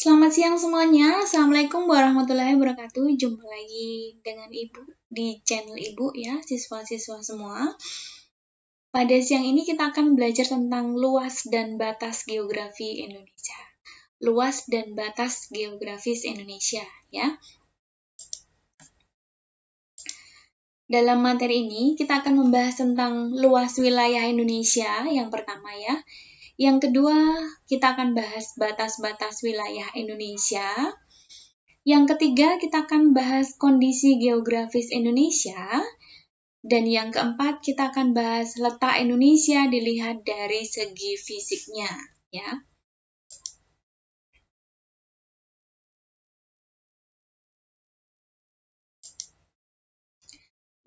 Selamat siang semuanya. Assalamualaikum warahmatullahi wabarakatuh. Jumpa lagi dengan Ibu di channel Ibu ya, siswa-siswa semua. Pada siang ini kita akan belajar tentang luas dan batas geografi Indonesia. Luas dan batas geografis Indonesia ya. Dalam materi ini kita akan membahas tentang luas wilayah Indonesia yang pertama ya. Yang kedua, kita akan bahas batas-batas wilayah Indonesia. Yang ketiga, kita akan bahas kondisi geografis Indonesia. Dan yang keempat, kita akan bahas letak Indonesia dilihat dari segi fisiknya, ya.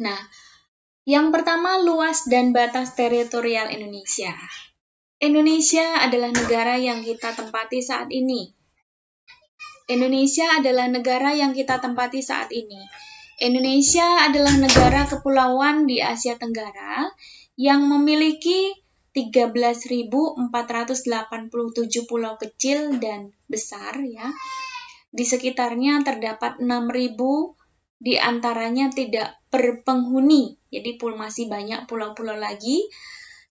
Nah, yang pertama, luas dan batas teritorial Indonesia. Indonesia adalah negara yang kita tempati saat ini. Indonesia adalah negara yang kita tempati saat ini. Indonesia adalah negara kepulauan di Asia Tenggara yang memiliki 13.487 pulau kecil dan besar ya. Di sekitarnya terdapat 6.000 di antaranya tidak berpenghuni. Jadi masih banyak pulau-pulau lagi,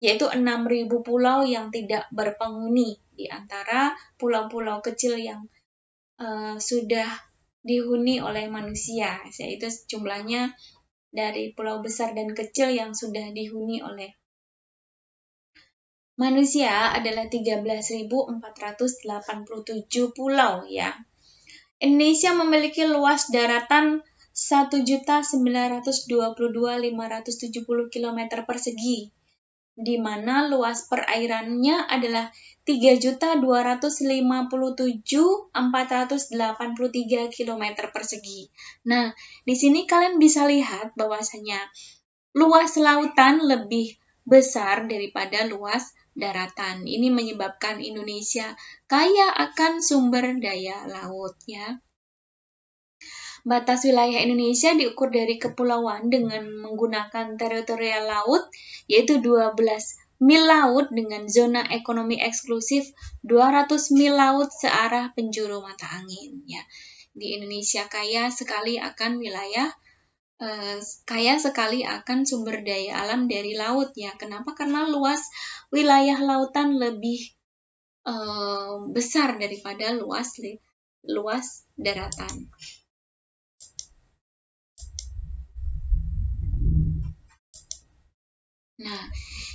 yaitu 6.000 pulau yang tidak berpenghuni di antara pulau-pulau kecil yang sudah dihuni oleh manusia, yaitu jumlahnya dari pulau besar dan kecil yang sudah dihuni oleh manusia adalah 13.487 pulau ya. Indonesia memiliki luas daratan 1.922.570 km persegi, di mana luas perairannya adalah 3.257.483 km persegi. Nah, di sini kalian bisa lihat bahwasanya luas lautan lebih besar daripada luas daratan. Ini menyebabkan Indonesia kaya akan sumber daya laut ya. Batas wilayah Indonesia diukur dari kepulauan dengan menggunakan teritorial laut, yaitu 12 mil laut dengan zona ekonomi eksklusif 200 mil laut searah penjuru mata angin. Ya. Di Indonesia kaya sekali akan sumber daya alam dari laut ya. Kenapa? Karena luas wilayah lautan lebih besar daripada luas daratan. Nah,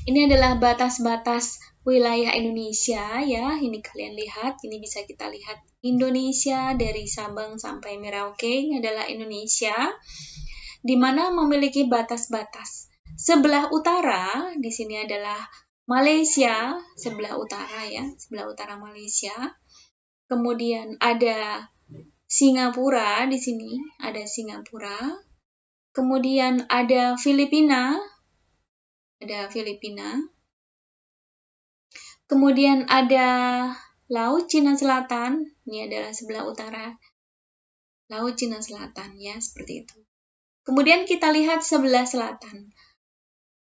ini adalah batas-batas wilayah Indonesia ya. Ini kalian lihat, ini bisa kita lihat Indonesia dari Sabang sampai Merauke. Ini adalah Indonesia di mana memiliki batas-batas. Sebelah utara di sini adalah Malaysia, sebelah utara ya, sebelah utara Malaysia. Kemudian ada Singapura di sini, ada Singapura. Kemudian ada Filipina. Kemudian ada Laut Cina Selatan, ini adalah sebelah utara Laut Cina Selatan ya, seperti itu. Kemudian kita lihat sebelah selatan.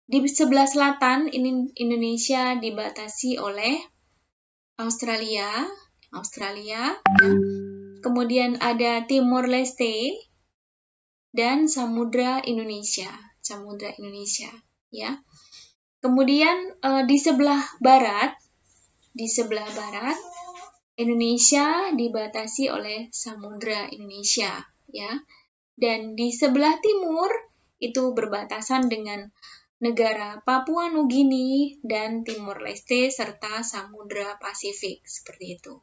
Di sebelah selatan ini Indonesia dibatasi oleh Australia ya. Kemudian ada Timor Leste dan Samudra Indonesia ya. Kemudian di sebelah barat Indonesia dibatasi oleh Samudra Indonesia ya. Dan di sebelah timur itu berbatasan dengan negara Papua Nugini dan Timor Leste serta Samudra Pasifik seperti itu.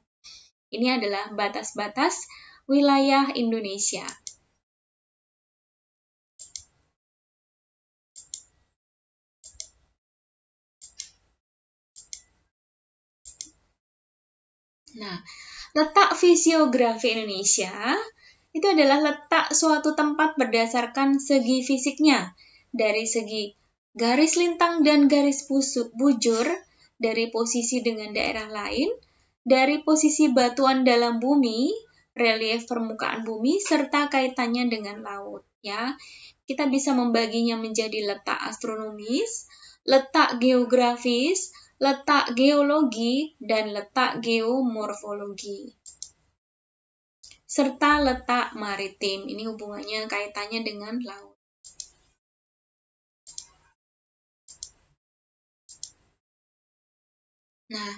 Ini adalah batas-batas wilayah Indonesia. Nah, letak fisiografi Indonesia itu adalah letak suatu tempat berdasarkan segi fisiknya, dari segi garis lintang dan garis bujur, dari posisi dengan daerah lain, dari posisi batuan dalam bumi, relief permukaan bumi, serta kaitannya dengan laut. Ya, kita bisa membaginya menjadi letak astronomis, letak geografis, letak geologi, dan letak geomorfologi. serta letak maritim. Ini hubungannya kaitannya dengan laut. Nah,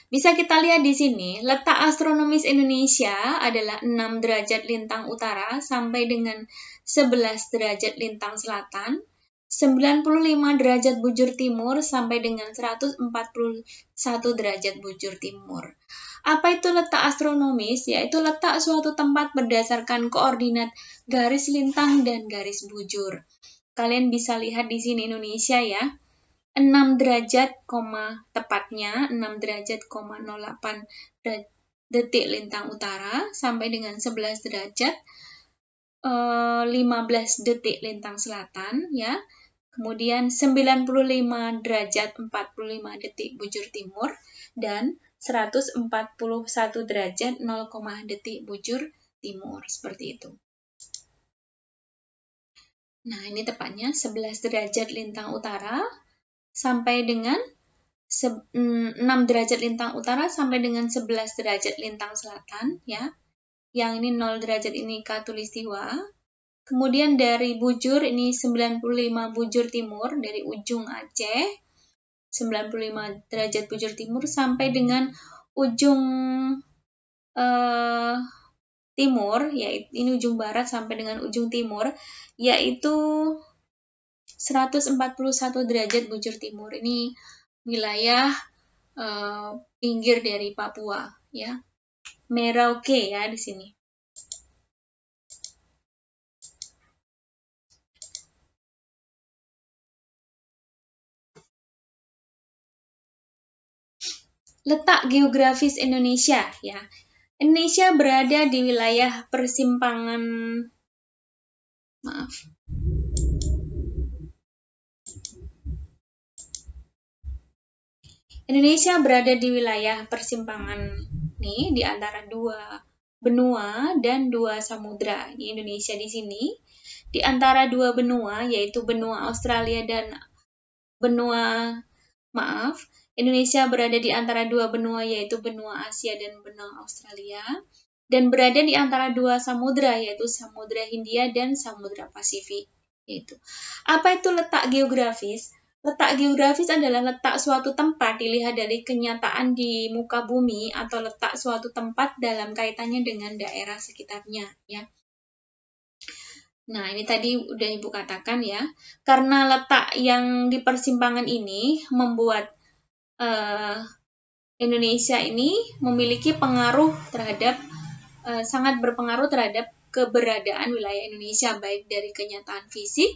bisa kita lihat di sini, letak astronomis Indonesia adalah 6 derajat lintang utara sampai dengan 11 derajat lintang selatan, 95 derajat bujur timur sampai dengan 141 derajat bujur timur. Apa itu letak astronomis? Yaitu letak suatu tempat berdasarkan koordinat garis lintang dan garis bujur. Kalian bisa lihat di sini Indonesia ya. 6 derajat, tepatnya 6 derajat, 08 detik lintang utara sampai dengan 11 derajat 15 detik lintang selatan ya. Kemudian 95 derajat 45 detik bujur timur dan 141 derajat 0, detik bujur timur, seperti itu. Nah, ini tepatnya 11 derajat lintang utara sampai dengan 6 derajat lintang utara sampai dengan 11 derajat lintang selatan ya. Yang ini 0 derajat ini khatulistiwa. Kemudian dari bujur ini 95 bujur timur dari ujung Aceh. 95 derajat bujur timur sampai dengan ujung timur, yaitu ini ujung barat sampai dengan ujung timur, yaitu 141 derajat bujur timur. Ini wilayah pinggir dari Papua ya. Merauke ya di sini. Letak geografis Indonesia ya. Indonesia berada di wilayah persimpangan Indonesia berada di wilayah persimpangan nih di antara dua benua dan dua samudra. Di Indonesia di sini di antara dua benua yaitu benua Australia dan Indonesia berada di antara dua benua yaitu benua Asia dan benua Australia dan berada di antara dua samudra yaitu Samudra Hindia dan Samudra Pasifik. Apa itu letak geografis? Letak geografis adalah letak suatu tempat dilihat dari kenyataan di muka bumi atau letak suatu tempat dalam kaitannya dengan daerah sekitarnya ya. Nah, ini tadi udah Ibu katakan ya. Karena letak yang di persimpangan ini membuat Indonesia ini memiliki pengaruh terhadap sangat berpengaruh terhadap keberadaan wilayah Indonesia baik dari kenyataan fisik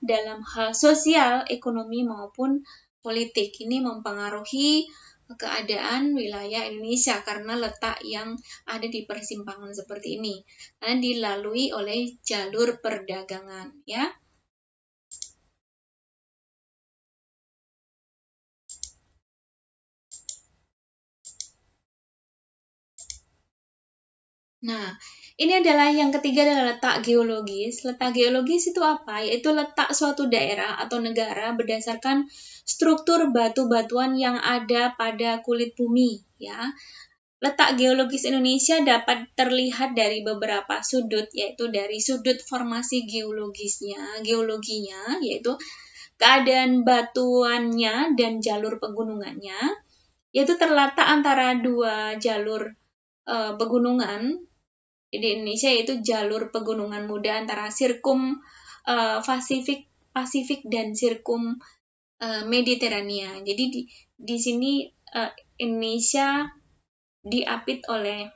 dalam hal sosial, ekonomi maupun politik. Ini mempengaruhi keadaan wilayah Indonesia karena letak yang ada di persimpangan seperti ini karena dilalui oleh jalur perdagangan ya. Nah, ini adalah yang ketiga adalah letak geologis. Letak geologis itu apa? Yaitu letak suatu daerah atau negara berdasarkan struktur batu-batuan yang ada pada kulit bumi, ya. Letak geologis Indonesia dapat terlihat dari beberapa sudut, yaitu dari sudut formasi geologinya, yaitu keadaan batuannya dan jalur pegunungannya, yaitu terletak antara dua jalur pegunungan di Indonesia, yaitu jalur pegunungan muda antara sirkum Pasifik dan sirkum Mediterania. Jadi di sini Indonesia diapit oleh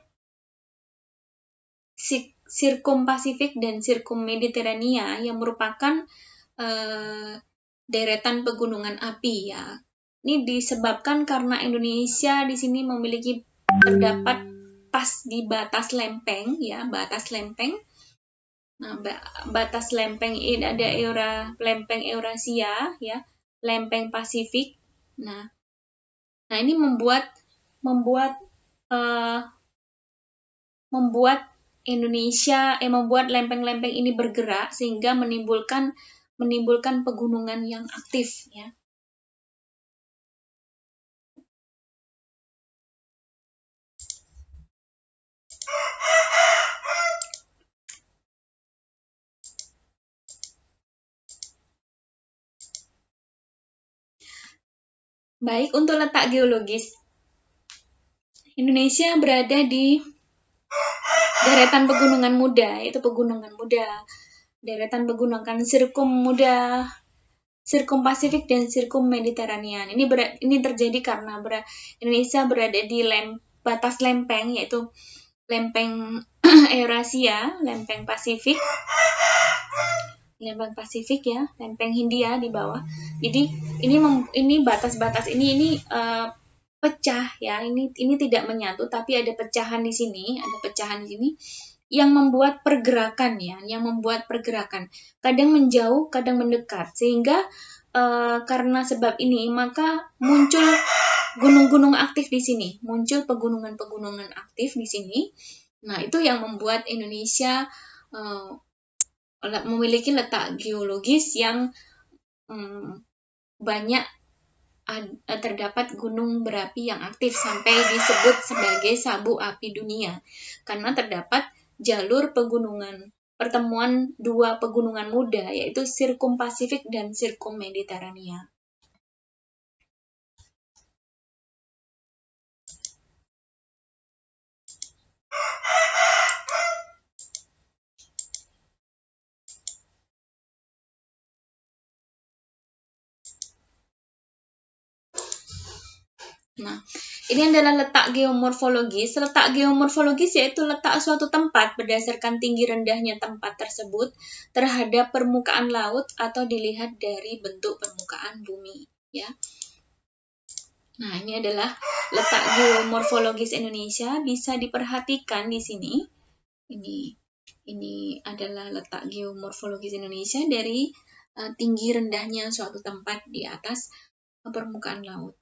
sirkum Pasifik dan sirkum Mediterania yang merupakan deretan pegunungan api ya. Ini disebabkan karena Indonesia di sini memiliki terdapat pas di batas lempeng ya, batas lempeng. Nah, batas lempeng ini ada lempeng Eurasia ya, lempeng Pasifik. Nah ini membuat Indonesia membuat lempeng-lempeng ini bergerak sehingga menimbulkan pegunungan yang aktif ya. Baik, untuk letak geologis, Indonesia berada di deretan pegunungan muda, yaitu pegunungan muda, deretan pegunungan Sirkum Pasifik dan Sirkum Mediterranean. Ini terjadi karena Indonesia berada di batas lempeng, yaitu lempeng Eurasia, lempeng Pasifik ya, lempeng Hindia di bawah. Jadi ini batas-batas ini pecah ya. Ini tidak menyatu, tapi ada pecahan di sini, yang membuat pergerakan ya, kadang menjauh, kadang mendekat, sehingga karena sebab ini maka muncul gunung-gunung aktif di sini, muncul pegunungan-pegunungan aktif di sini. Nah, itu yang membuat Indonesia memiliki letak geologis yang banyak terdapat gunung berapi yang aktif sampai disebut sebagai sabuk api dunia, karena terdapat jalur pertemuan dua pegunungan muda, yaitu Sirkum Pasifik dan Sirkum Mediterania. Nah, ini adalah letak geomorfologis. Letak geomorfologis yaitu letak suatu tempat berdasarkan tinggi rendahnya tempat tersebut terhadap permukaan laut atau dilihat dari bentuk permukaan bumi, ya. Nah, ini adalah letak geomorfologis Indonesia, bisa diperhatikan di sini. Ini adalah letak geomorfologis Indonesia dari tinggi rendahnya suatu tempat di atas permukaan laut.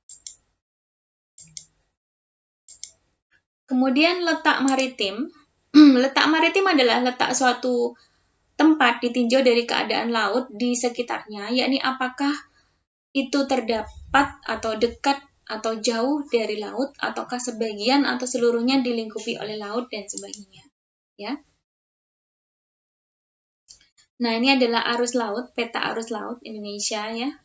Kemudian letak maritim. Letak maritim adalah letak suatu tempat ditinjau dari keadaan laut di sekitarnya, yakni apakah itu terdapat atau dekat atau jauh dari laut, ataukah sebagian atau seluruhnya dilingkupi oleh laut dan sebagainya. Ya. Nah, ini adalah arus laut, peta arus laut Indonesia ya.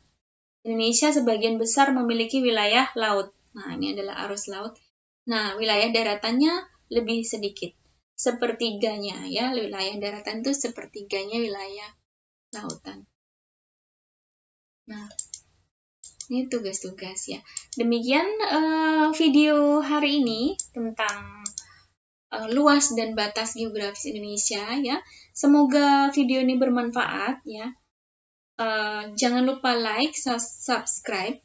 Indonesia sebagian besar memiliki wilayah laut. Nah, ini adalah arus laut. Nah, wilayah daratannya lebih sedikit. Sepertiganya ya, wilayah daratan itu sepertiganya wilayah lautan. Nah, ini tugas-tugas ya. Demikian video hari ini tentang luas dan batas geografis Indonesia ya. Semoga video ini bermanfaat ya. Jangan lupa like, subscribe,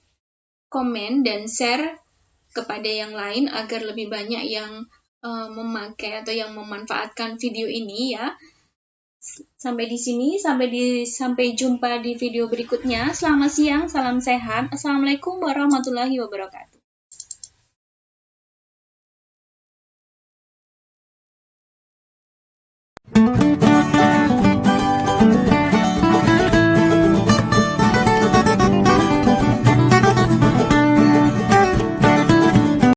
komen, dan share kepada yang lain agar lebih banyak yang memakai atau yang memanfaatkan video ini ya. Sampai di sini, sampai jumpa di video berikutnya. Selamat siang, salam sehat. Assalamualaikum warahmatullahi wabarakatuh.